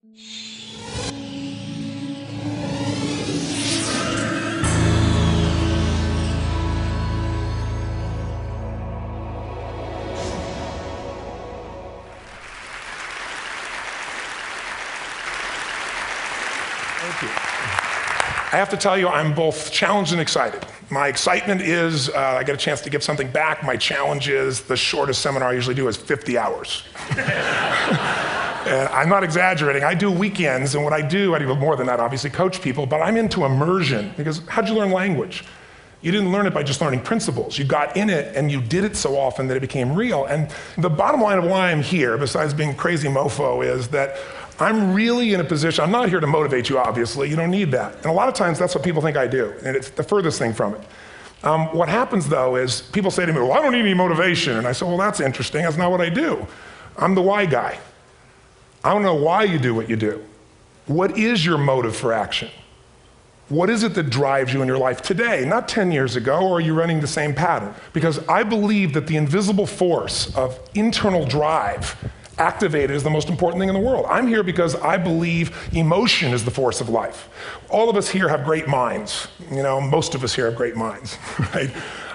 Thank you. I have to tell you, I'm both challenged and excited. My excitement is I get a chance to give something back. My challenge is the shortest seminar I usually do is 50 hours. And I'm not exaggerating. I do weekends, and what I do more than that, obviously, coach people, but I'm into immersion, because how'd you learn language? You didn't learn it by just learning principles. You got in it, and you did it so often that it became real. And the bottom line of why I'm here, besides being a crazy mofo, is that I'm really in a position, I'm not here to motivate you, obviously. You don't need that. And a lot of times, that's what people think I do, and it's the furthest thing from it. What happens, though, is people say to me, well, I don't need any motivation. And I say, well, that's interesting. That's not what I do. I'm the why guy. I don't know why you do what you do. What is your motive for action? What is it that drives you in your life today, not 10 years ago, or are you running the same pattern? Because I believe that the invisible force of internal drive activated is the most important thing in the world. I'm here because I believe emotion is the force of life. All of us here have great minds. You know, most of us here have great minds, right?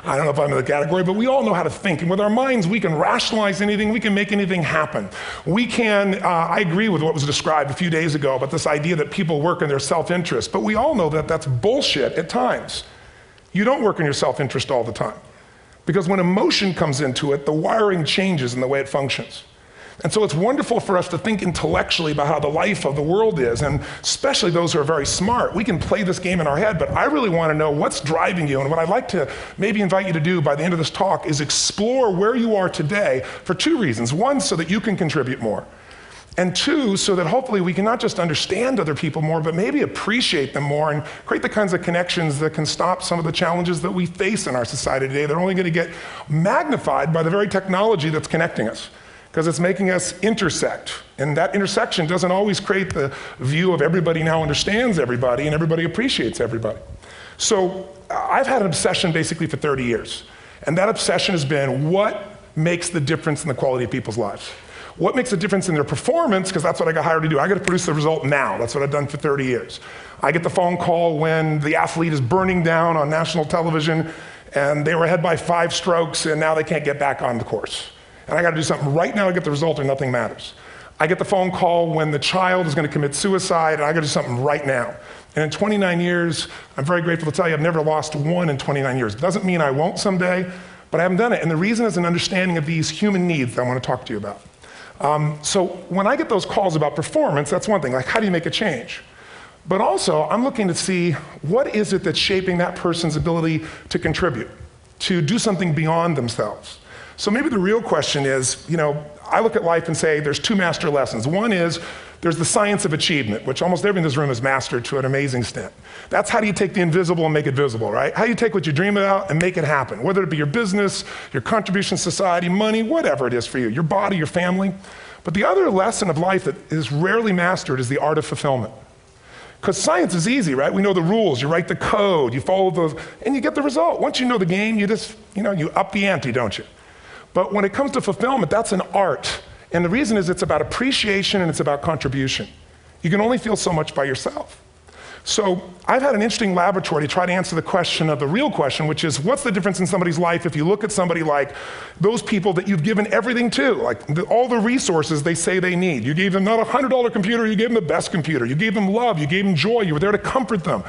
I don't know if I'm in the category, but we all know how to think. And with our minds, we can rationalize anything. We can make anything happen. We can, I agree with what was described a few days ago about this idea that people work in their self-interest. But we all know that that's bullshit at times. You don't work in your self-interest all the time. Because when emotion comes into it, the wiring changes in the way it functions. And so it's wonderful for us to think intellectually about how the life of the world is, and especially those who are very smart. We can play this game in our head, but I really want to know what's driving you. And what I'd like to maybe invite you to do by the end of this talk is explore where you are today for two reasons. One, so that you can contribute more. And two, so that hopefully we can not just understand other people more, but maybe appreciate them more and create the kinds of connections that can stop some of the challenges that we face in our society today. They're only going to get magnified by the very technology that's connecting us, because it's making us intersect. And that intersection doesn't always create the view of everybody now understands everybody and everybody appreciates everybody. So I've had an obsession basically for 30 years. And that obsession has been what makes the difference in the quality of people's lives? What makes a difference in their performance? Because that's what I got hired to do. I got to produce the result now. That's what I've done for 30 years. I get the phone call when the athlete is burning down on national television and they were ahead by 5 strokes and now they can't get back on the course. And I got to do something right now to get the result or nothing matters. I get the phone call when the child is going to commit suicide, and I got to do something right now. And in 29 years, I'm very grateful to tell you I've never lost one in 29 years. It doesn't mean I won't someday, but I haven't done it. And the reason is an understanding of these human needs that I want to talk to you about. So when I get those calls about performance, that's one thing, like how do you make a change? But also, I'm looking to see what is it that's shaping that person's ability to contribute, to do something beyond themselves. So maybe the real question is, you know, I look at life and say there's 2 master lessons. One is there's the science of achievement, which almost everyone in this room has mastered to an amazing extent. That's how do you take the invisible and make it visible, right? How do you take what you dream about and make it happen, whether it be your business, your contribution to society, money, whatever it is for you, your body, your family. But the other lesson of life that is rarely mastered is the art of fulfillment. Because science is easy, right? We know the rules, you write the code, you follow those, and you get the result. Once you know the game, you just, you up the ante, don't you? But when it comes to fulfillment, that's an art. And the reason is it's about appreciation and it's about contribution. You can only feel so much by yourself. So I've had an interesting laboratory to try to answer the question of the real question, which is what's the difference in somebody's life if you look at somebody like those people that you've given everything to, like all the resources they say they need. You gave them not a $100 computer, you gave them the best computer. You gave them love, you gave them joy, you were there to comfort them.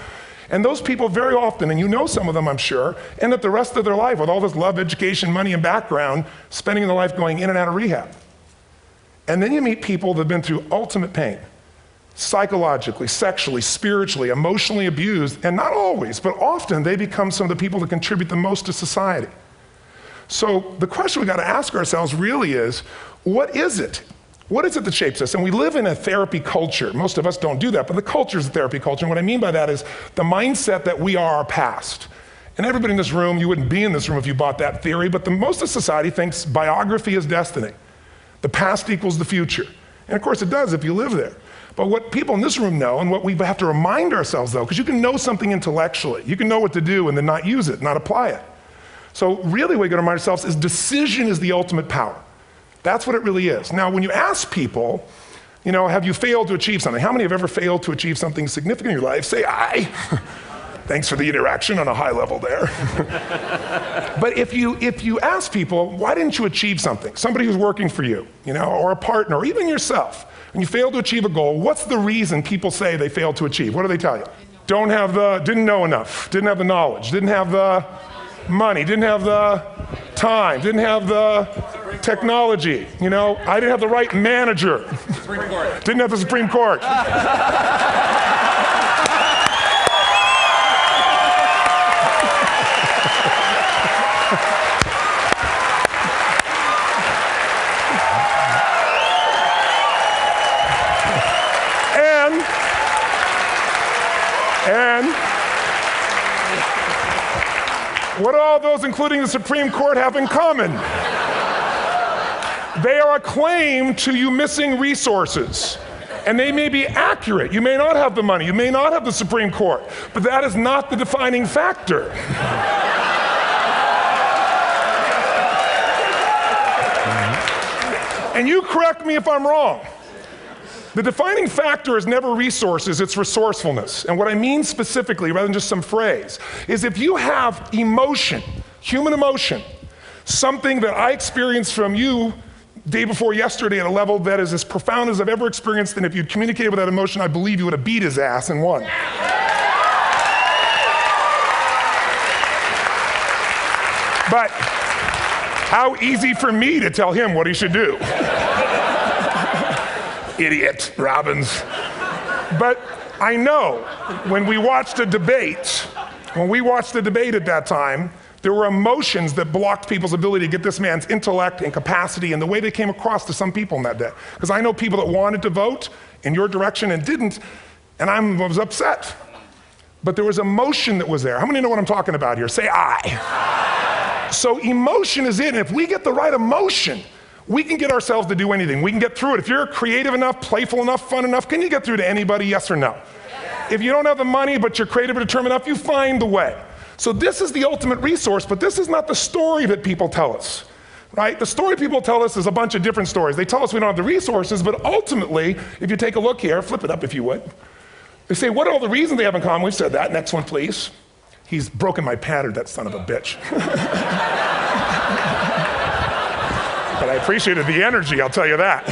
And those people very often, and you know some of them I'm sure, end up the rest of their life with all this love, education, money, and background, spending their life going in and out of rehab. And then you meet people that have been through ultimate pain, psychologically, sexually, spiritually, emotionally abused, and not always, but often they become some of the people that contribute the most to society. So the question we got to ask ourselves really is, what is it? What is it that shapes us? And we live in a therapy culture. Most of us don't do that, but the culture is a therapy culture. And what I mean by that is the mindset that we are our past. And everybody in this room, you wouldn't be in this room if you bought that theory, but most of society thinks biography is destiny. The past equals the future. And of course it does if you live there. But what people in this room know, and what we have to remind ourselves though, because you can know something intellectually, you can know what to do and then not use it, not apply it. So really what we got to remind ourselves is decision is the ultimate power. That's what it really is. Now, when you ask people, You know, have you failed to achieve something? How many have ever failed to achieve something significant in your life? Say I. Thanks for the interaction on a high level there. But if you ask people, why didn't you achieve something? Somebody who's working for you, you know, or a partner, or even yourself, and you failed to achieve a goal, what's the reason people say they failed to achieve? What do they tell you? Didn't know enough, didn't have the knowledge, didn't have the money, didn't have the time, didn't have the technology, you know, I didn't have the right manager. Supreme Court. Didn't have the Supreme Court. And what do all those, including the Supreme Court, have in common? They are a claim to you missing resources. And they may be accurate. You may not have the money. You may not have the Supreme Court. But that is not the defining factor. And you correct me if I'm wrong. The defining factor is never resources, it's resourcefulness. And what I mean specifically, rather than just some phrase, is if you have emotion, human emotion, something that I experienced from you day before yesterday at a level that is as profound as I've ever experienced, and if you'd communicated with that emotion, I believe you would have beat his ass and won. But how easy for me to tell him what he should do. Idiot, Robbins. But I know when we watched a debate, at that time, there were emotions that blocked people's ability to get this man's intellect and capacity and the way they came across to some people in that day. Because I know people that wanted to vote in your direction and didn't, and I was upset. But there was emotion that was there. How many know what I'm talking about here? Say I. So emotion is it, and if we get the right emotion, we can get ourselves to do anything. We can get through it. If you're creative enough, playful enough, fun enough, can you get through to anybody, yes or no? If you don't have the money, but you're creative and determined enough, you find the way. So this is the ultimate resource, but this is not the story that people tell us, right? The story people tell us is a bunch of different stories. They tell us we don't have the resources, but ultimately, if you take a look here, flip it up if you would. They say, what are all the reasons they have in common? We've said that. Next one, please. He's broken my pattern, that son of a bitch. But I appreciated the energy, I'll tell you that.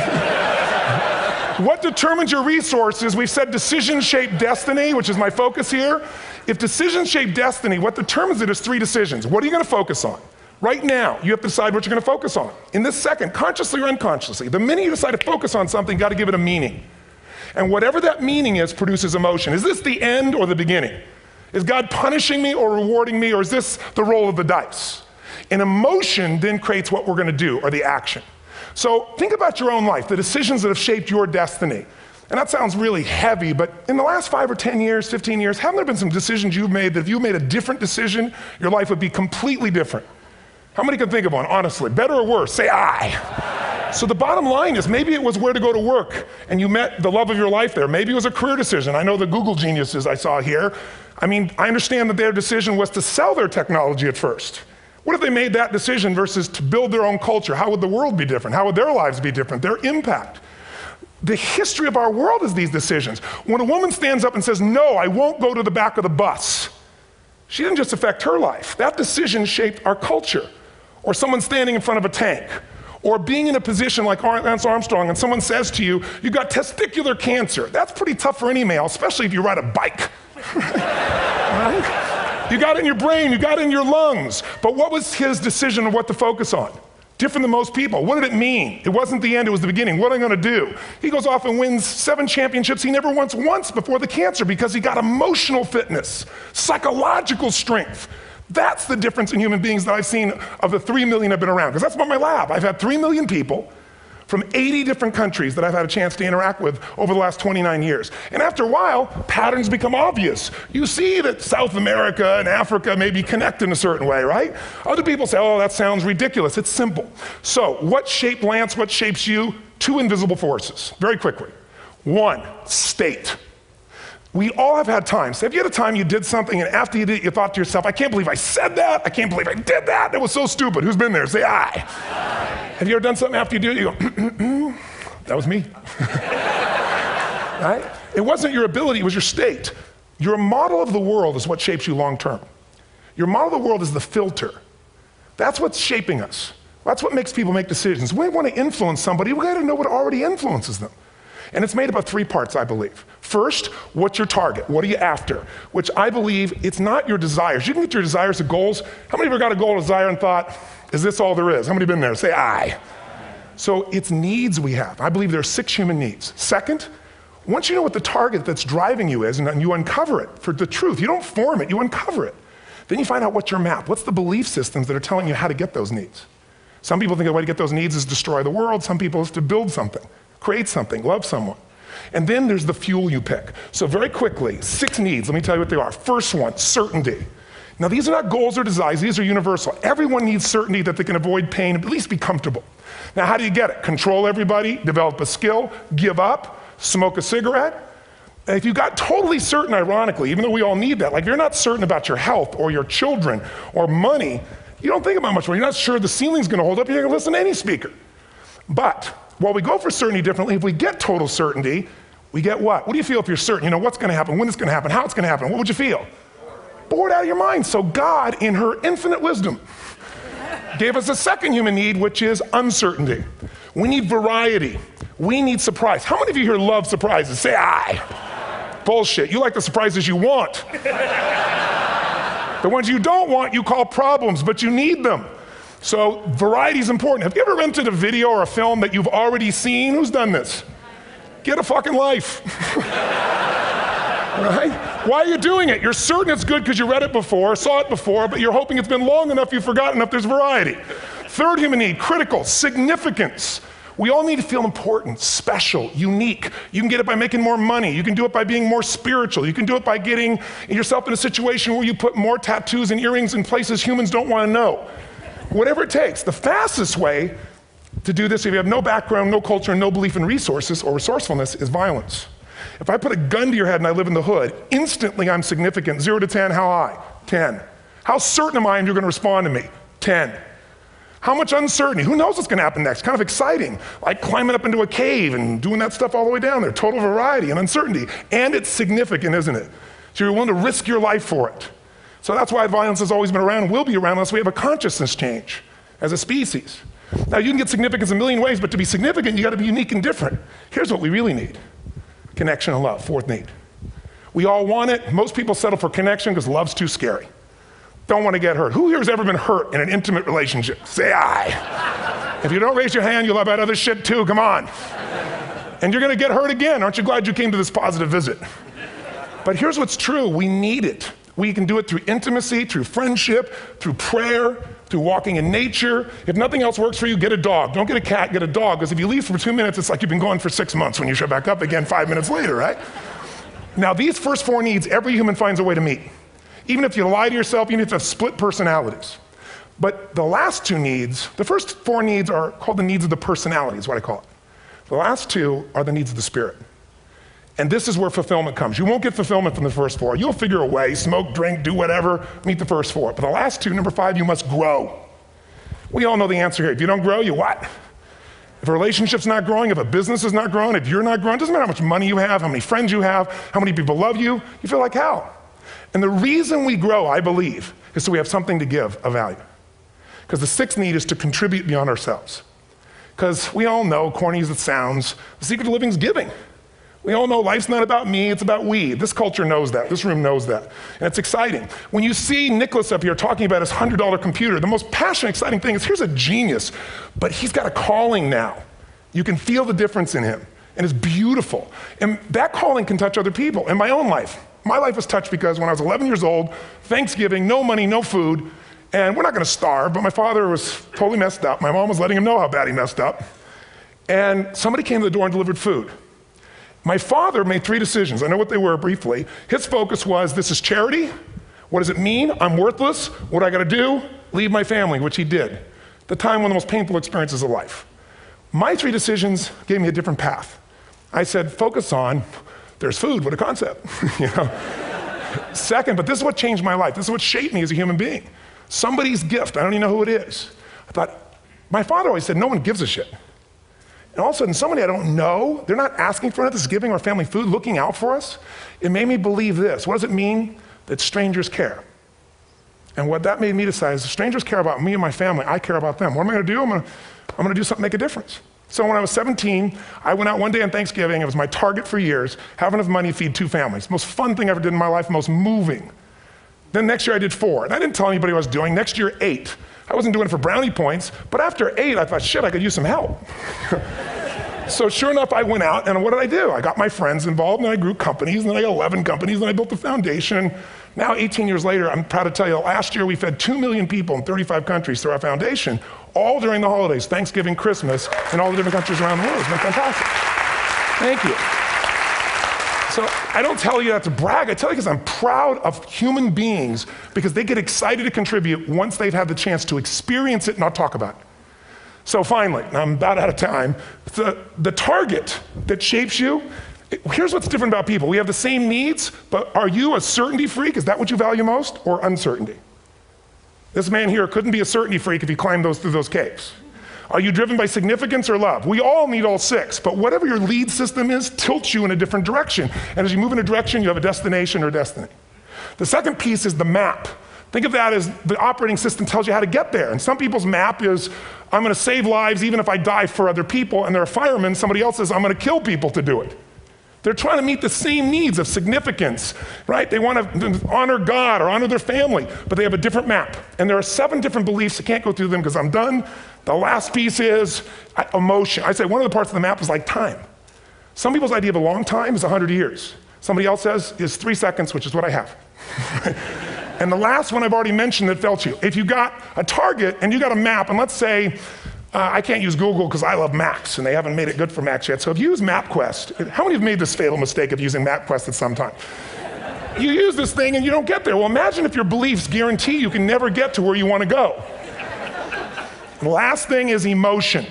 What determines your resources? We've said decisions shape destiny, which is my focus here. If decisions shape destiny, what determines it is 3 decisions. What are you going to focus on? Right now, you have to decide what you're going to focus on. In this second, consciously or unconsciously, the minute you decide to focus on something, you've got to give it a meaning. And whatever that meaning is produces emotion. Is this the end or the beginning? Is God punishing me or rewarding me, or is this the roll of the dice? And emotion then creates what we're going to do, or the action. So think about your own life, the decisions that have shaped your destiny. And that sounds really heavy, but in the last 5 or 10 years, 15 years, haven't there been some decisions you've made that if you made a different decision, your life would be completely different? How many can think of one, honestly? Better or worse? Say I. So the bottom line is maybe it was where to go to work and you met the love of your life there. Maybe it was a career decision. I know the Google geniuses I saw here. I mean, I understand that their decision was to sell their technology at first. What if they made that decision versus to build their own culture? How would the world be different? How would their lives be different? Their impact. The history of our world is these decisions. When a woman stands up and says, no, I won't go to the back of the bus, she didn't just affect her life. That decision shaped our culture. Or someone standing in front of a tank. Or being in a position like Lance Armstrong and someone says to you, you got testicular cancer. That's pretty tough for any male, especially if you ride a bike. Right? You got it in your brain, you got it in your lungs. But what was his decision of what to focus on? Different than most people. What did it mean? It wasn't the end, it was the beginning. What am I gonna do? He goes off and wins 7 championships he never won once before the cancer because he got emotional fitness, psychological strength. That's the difference in human beings that I've seen of the 3 million I've been around. Because that's what my lab. I've had 3 million people from 80 different countries that I've had a chance to interact with over the last 29 years. And after a while, patterns become obvious. You see that South America and Africa maybe connect in a certain way, right? Other people say, oh, that sounds ridiculous. It's simple. So what shaped Lance, what shapes you? 2 invisible forces, very quickly. 1, state. We all have had times. Have you had a time you did something and after you did it, you thought to yourself, I can't believe I said that. I can't believe I did that. That was so stupid. Who's been there? Say aye. Have you ever done something after you do it, you go, that was me. right? It wasn't your ability, it was your state. Your model of the world is what shapes you long term. Your model of the world is the filter. That's what's shaping us. That's what makes people make decisions. When we want to influence somebody, we got to know what already influences them. And it's made up of three parts, I believe. First, what's your target? What are you after? Which I believe it's not your desires. You can get your desires to goals. How many of you got a goal or desire and thought, is this all there is? How many have been there? Say aye. So it's needs we have. I believe there are 6 human needs. Second, once you know what the target that's driving you is and you uncover it for the truth, you don't form it, you uncover it. Then you find out what's your map. What's the belief systems that are telling you how to get those needs? Some people think the way to get those needs is destroy the world. Some people is to build something, create something, love someone. And then there's the fuel you pick. So very quickly, 6 needs, let me tell you what they are. First one, certainty. Now these are not goals or desires, these are universal. Everyone needs certainty that they can avoid pain, at least be comfortable. Now how do you get it? Control everybody, develop a skill, give up, smoke a cigarette. And if you got totally certain, ironically, even though we all need that, like if you're not certain about your health or your children or money, you don't think about much more. You're not sure the ceiling's gonna hold up, you're gonna listen to any speaker. But while we go for certainty differently, if we get total certainty, we get what? What do you feel if you're certain? You know what's gonna happen, when it's gonna happen, how it's gonna happen, what would you feel? Bored out of your mind. So God, in her infinite wisdom, gave us a second human need, which is uncertainty. We need variety. We need surprise. How many of you here love surprises? Say aye. Bullshit. You like the surprises you want. The ones you don't want, you call problems, but you need them. So variety is important. Have you ever rented a video or a film that you've already seen? Who's done this? Get a fucking life. Right? Why are you doing it? You're certain it's good because you read it before, saw it before, but you're hoping it's been long enough you've forgotten enough there's variety. Third human need, critical, significance. We all need to feel important, special, unique. You can get it by making more money. You can do it by being more spiritual. You can do it by getting yourself in a situation where you put more tattoos and earrings in places humans don't want to know. Whatever it takes. The fastest way to do this, if you have no background, no culture, and no belief in resources or resourcefulness, is violence. If I put a gun to your head and I live in the hood, instantly I'm significant. 0 to 10, how high? 10. How certain am I you're going to respond to me? 10. How much uncertainty? Who knows what's going to happen next? Kind of exciting, like climbing up into a cave and doing that stuff all the way down there. Total variety and uncertainty. And it's significant, isn't it? So you're willing to risk your life for it. So that's why violence has always been around and will be around unless we have a consciousness change as a species. Now you can get significance a million ways, but to be significant, you got to be unique and different. Here's what we really need. Connection and love, fourth need. We all want it. Most people settle for connection because love's too scary. Don't want to get hurt. Who here has ever been hurt in an intimate relationship? Say aye. If you don't raise your hand, you'll have had other shit too, come on. And you're going to get hurt again. Aren't you glad you came to this positive visit? But here's what's true, we need it. We can do it through intimacy, through friendship, through prayer, through walking in nature. If nothing else works for you, get a dog. Don't get a cat, get a dog, because if you leave for 2 minutes, it's like you've been gone for 6 months when you show back up again 5 minutes later, right? Now these first 4 needs, every human finds a way to meet. Even if you lie to yourself, even if you have split personalities. But the last 2 needs, the first 4 needs are called the needs of the personality, is what I call it. The last 2 are the needs of the spirit. And this is where fulfillment comes. You won't get fulfillment from the first 4. You'll figure a way, smoke, drink, do whatever, meet the first 4. But the last 2, number 5, you must grow. We all know the answer here. If you don't grow, you what? If a relationship's not growing, if a business is not growing, if you're not growing, it doesn't matter how much money you have, how many friends you have, how many people love you, you feel like hell. And the reason we grow, I believe, is so we have something to give of value. Because the 6th need is to contribute beyond ourselves. Because we all know, corny as it sounds, the secret to living is giving. We all know life's not about me, it's about we. This culture knows that, this room knows that. And it's exciting. When you see Nicholas up here talking about his $100 computer, the most passionate, exciting thing is here's a genius, but he's got a calling now. You can feel the difference in him, and it's beautiful. And that calling can touch other people. In my own life, my life was touched because when I was 11 years old, Thanksgiving, no money, no food, and we're not gonna starve, but my father was totally messed up. My mom was letting him know how bad he messed up. And somebody came to the door and delivered food. My father made 3 decisions. I know what they were briefly. His focus was, this is charity. What does it mean? I'm worthless. What do I gotta do? Leave my family, which he did. The time, one of the most painful experiences of life. My 3 decisions gave me a different path. I said, focus on, there's food, what a concept, you know? Second, but this is what changed my life. This is what shaped me as a human being. Somebody's gift, I don't even know who it is. I thought, my father always said, no one gives a shit. And all of a sudden, somebody I don't know, they're not asking for it, this is giving our family food, looking out for us. It made me believe this. What does it mean? That strangers care. And what that made me decide is if strangers care about me and my family, I care about them. What am I gonna do? I'm gonna do something to make a difference. So when I was 17, I went out one day on Thanksgiving. It was my target for years, have enough money to feed 2 families. Most fun thing I ever did in my life, most moving. Then next year I did 4, and I didn't tell anybody what I was doing. Next year, 8. I wasn't doing it for brownie points, but after 8, I thought, shit, I could use some help. So sure enough, I went out, and what did I do? I got my friends involved, and I grew companies, and then I got 11 companies, and I built the foundation. Now, 18 years later, I'm proud to tell you, last year we fed 2 million people in 35 countries through our foundation, all during the holidays, Thanksgiving, Christmas, in all the different countries around the world. It's been fantastic. Thank you. So I don't tell you that to brag, I tell you because I'm proud of human beings because they get excited to contribute once they've had the chance to experience it, not talk about it. So finally, I'm about out of time, the target that shapes you, here's what's different about people. We have the same needs, but are you a certainty freak? Is that what you value most, or uncertainty? This man here couldn't be a certainty freak if he climbed through those caves. Are you driven by significance or love? We all need all 6, but whatever your lead system is tilts you in a different direction. And as you move in a direction, you have a destination or destiny. The second piece is the map. Think of that as the operating system tells you how to get there. And some people's map is, I'm gonna save lives even if I die for other people, and they're a fireman. Somebody else says, I'm gonna kill people to do it. They're trying to meet the same needs of significance, right? They want to honor God or honor their family, but they have a different map. And there are 7 different beliefs. I can't go through them because I'm done. The last piece is emotion. I say one of the parts of the map is like time. Some people's idea of a long time is 100 years. Somebody else says is 3 seconds, which is what I have. And the last one I've already mentioned that felt you. If you got a target and you got a map, and let's say, I can't use Google because I love maps, and they haven't made it good for Macs yet. So if you use MapQuest, how many have made this fatal mistake of using MapQuest at some time? You use this thing and you don't get there. Well, imagine if your beliefs guarantee you can never get to where you want to go. The last thing is emotion.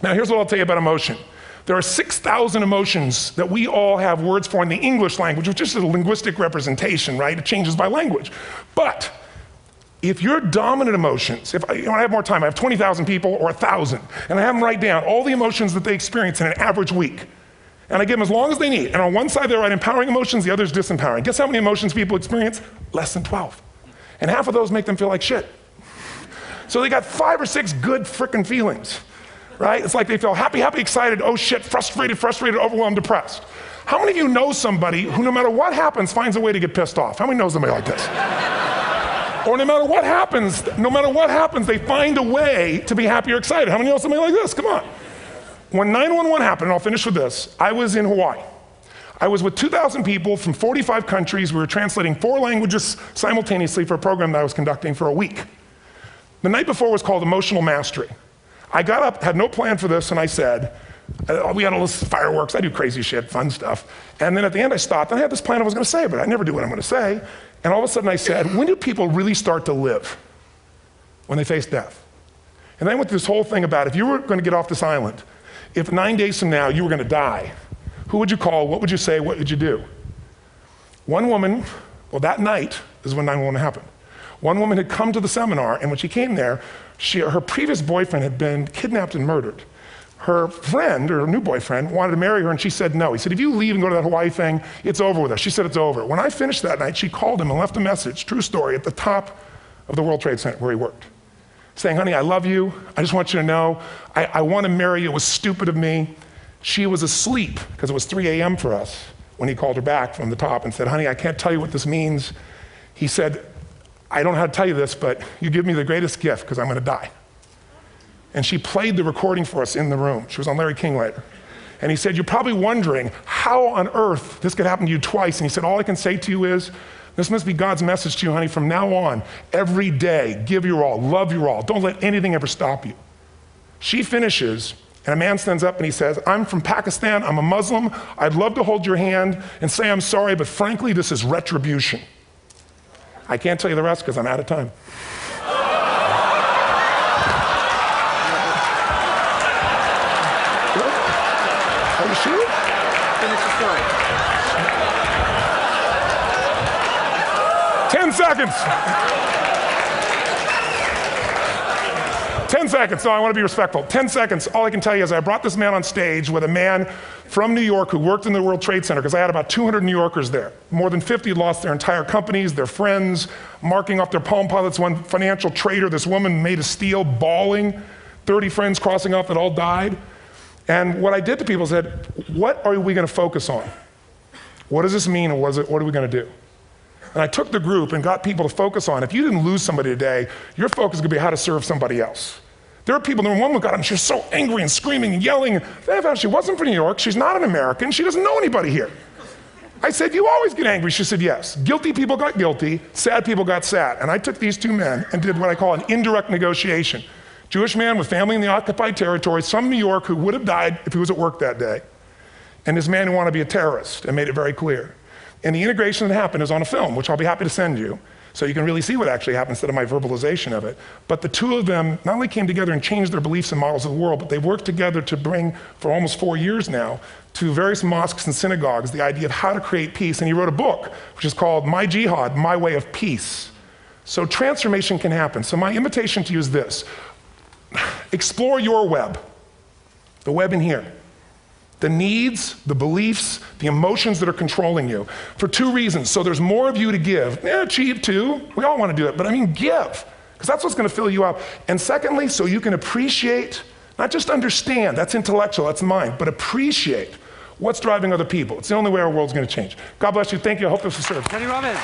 Now here's what I'll tell you about emotion. There are 6,000 emotions that we all have words for in the English language, which is a linguistic representation, right? It changes by language. But if your dominant emotions, if I have more time, I have 20,000 people or 1,000, and I have them write down all the emotions that they experience in an average week. And I give them as long as they need. And on one side they write empowering emotions, the other is disempowering. Guess how many emotions people experience? Less than 12. And half of those make them feel like shit. So they got 5 or 6 good frickin' feelings, right? It's like they feel happy, happy, excited, oh shit, frustrated, overwhelmed, depressed. How many of you know somebody who no matter what happens finds a way to get pissed off? How many know somebody like this? Or no matter what happens, they find a way to be happy or excited. How many know somebody like this? Come on. When 9/11 happened, and I'll finish with this, I was in Hawaii. I was with 2,000 people from 45 countries. We were translating 4 languages simultaneously for a program that I was conducting for a week. The night before was called Emotional Mastery. I got up, had no plan for this, and I said, we had all this fireworks, I do crazy shit, fun stuff. And then at the end I stopped, and I had this plan I was gonna say, but I never do what I'm gonna say. And all of a sudden I said, when do people really start to live? When they face death. And then I went through this whole thing about if you were gonna get off this island, if 9 days from now you were gonna die, who would you call, what would you say, what would you do? One woman, well that night is when 9/11 happened. One woman had come to the seminar, and when she came there, her previous boyfriend had been kidnapped and murdered. Her friend, or her new boyfriend, wanted to marry her, and she said no. He said, if you leave and go to that Hawaii thing, it's over with us. She said it's over. When I finished that night, she called him and left a message, true story, at the top of the World Trade Center where he worked, saying, honey, I love you. I just want you to know, I want to marry you. It was stupid of me. She was asleep, because it was 3 a.m. for us, when he called her back from the top and said, honey, I can't tell you what this means. He said, I don't know how to tell you this, but you give me the greatest gift, because I'm going to die. And she played the recording for us in the room. She was on Larry King later. And he said, you're probably wondering how on earth this could happen to you twice. And he said, all I can say to you is, this must be God's message to you, honey. From now on, every day, give your all, love your all. Don't let anything ever stop you. She finishes, and a man stands up and he says, I'm from Pakistan, I'm a Muslim. I'd love to hold your hand and say I'm sorry, but frankly, this is retribution. I can't tell you the rest because I'm out of time. Are you sure? Finish the story. 10 seconds. 10 seconds, no, I want to be respectful. 10 seconds, all I can tell you is I brought this man on stage with a man from New York who worked in the World Trade Center, because I had about 200 New Yorkers there. More than 50 lost their entire companies, their friends, marking off their Palm Pilots. One financial trader, this woman made of steel, bawling, 30 friends crossing off that all died. And what I did to people said, what are we going to focus on? What does this mean, and what are we going to do? And I took the group and got people to focus on, if you didn't lose somebody today, your focus is going to be how to serve somebody else. There are people, the woman got up and she was so angry and screaming and yelling. And she wasn't from New York, she's not an American, she doesn't know anybody here. I said, you always get angry. She said, yes. Guilty people got guilty, sad people got sad. And I took these two men and did what I call an indirect negotiation. Jewish man with family in the occupied territories from New York who would have died if he was at work that day. And this man who wanted to be a terrorist, and made it very clear. And the integration that happened is on a film, which I'll be happy to send you, so you can really see what actually happened instead of my verbalization of it. But the two of them not only came together and changed their beliefs and models of the world, but they worked together to bring, for almost 4 years now, to various mosques and synagogues, the idea of how to create peace. And he wrote a book, which is called My Jihad, My Way of Peace. So transformation can happen. So my invitation to you is this. Explore your web, the web in here. The needs, the beliefs, the emotions that are controlling you, for two reasons. So there's more of you to give. Achieve too, we all want to do it, but I mean give, because that's what's going to fill you up. And secondly, so you can appreciate, not just understand, that's intellectual, that's mind, but appreciate what's driving other people. It's the only way our world's going to change. God bless you, thank you, I hope this will serve. Robbins.